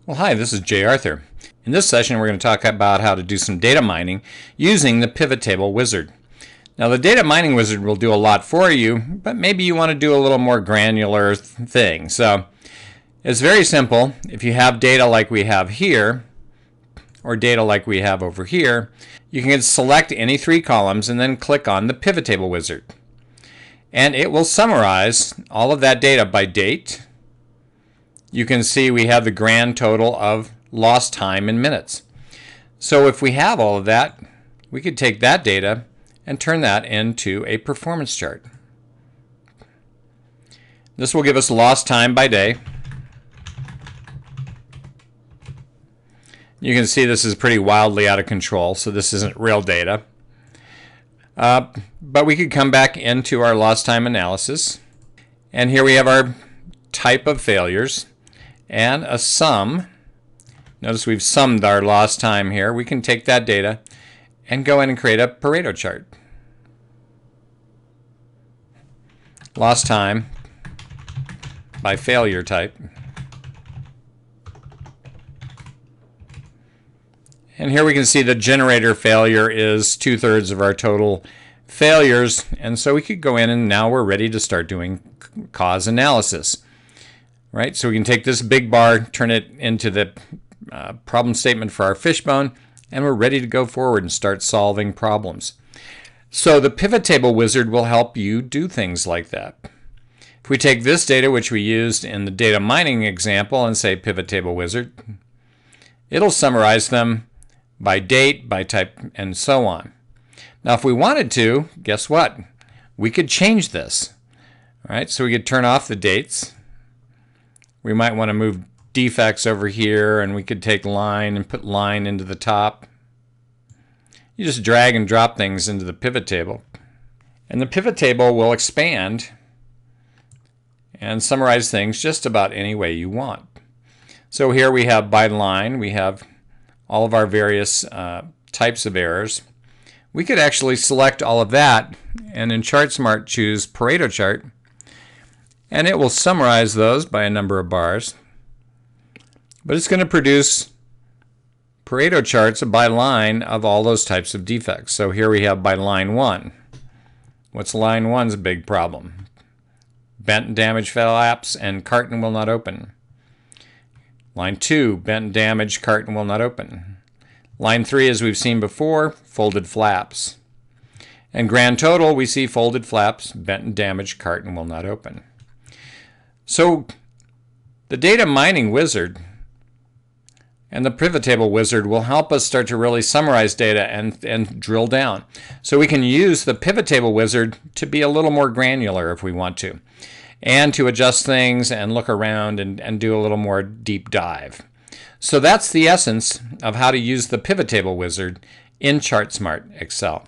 Well, hi, this is Jay Arthur. In this session, we're going to talk about how to do some data mining using the PivotTable Wizard. Now, the data mining wizard will do a lot for you, but maybe you want to do a little more granular thing. So it's very simple. If you have data like we have here, or data like we have over here, you can select any three columns and then click on the PivotTable Wizard. And it will summarize all of that data by date. You can see we have the grand total of lost time in minutes. So if we have all of that, we could take that data and turn that into a performance chart. This will give us lost time by day. You can see this is pretty wildly out of control, so this isn't real data. But we could come back into our lost time analysis, and here we have our type of failures and a sum. Notice we've summed our lost time here. We can take that data and go in and create a Pareto chart. Lost time by failure type. And here we can see the generator failure is 2/3 of our total failures. And so we could go in and now we're ready to start doing cause analysis. Right? So we can take this big bar, turn it into the problem statement for our fishbone, and we're ready to go forward and start solving problems. So the PivotTable Wizard will help you do things like that. If we take this data, which we used in the data mining example, and say PivotTable Wizard, it'll summarize them by date, by type, and so on. Now, if we wanted to, guess what? We could change this. All right, so we could turn off the dates. We might want to move defects over here, and we could take line and put line into the top. You just drag and drop things into the pivot table. And the pivot table will expand and summarize things just about any way you want. So here we have by line, we have all of our various types of errors. We could actually select all of that and in ChartSmart choose Pareto Chart, and it will summarize those by a number of bars. But it's going to produce Pareto charts by line of all those types of defects. So here we have by line 1. What's line 1's big problem? Bent and damaged flaps and carton will not open. Line 2, bent and damaged, carton will not open. Line 3, as we've seen before, folded flaps. And grand total, we see folded flaps, bent and damaged, carton will not open. So the data mining wizard and the PivotTable Wizard will help us start to really summarize data and drill down. So we can use the PivotTable Wizard to be a little more granular if we want to, and to adjust things and look around and do a little more deep dive. So that's the essence of how to use the PivotTable Wizard in ChartSmartXL.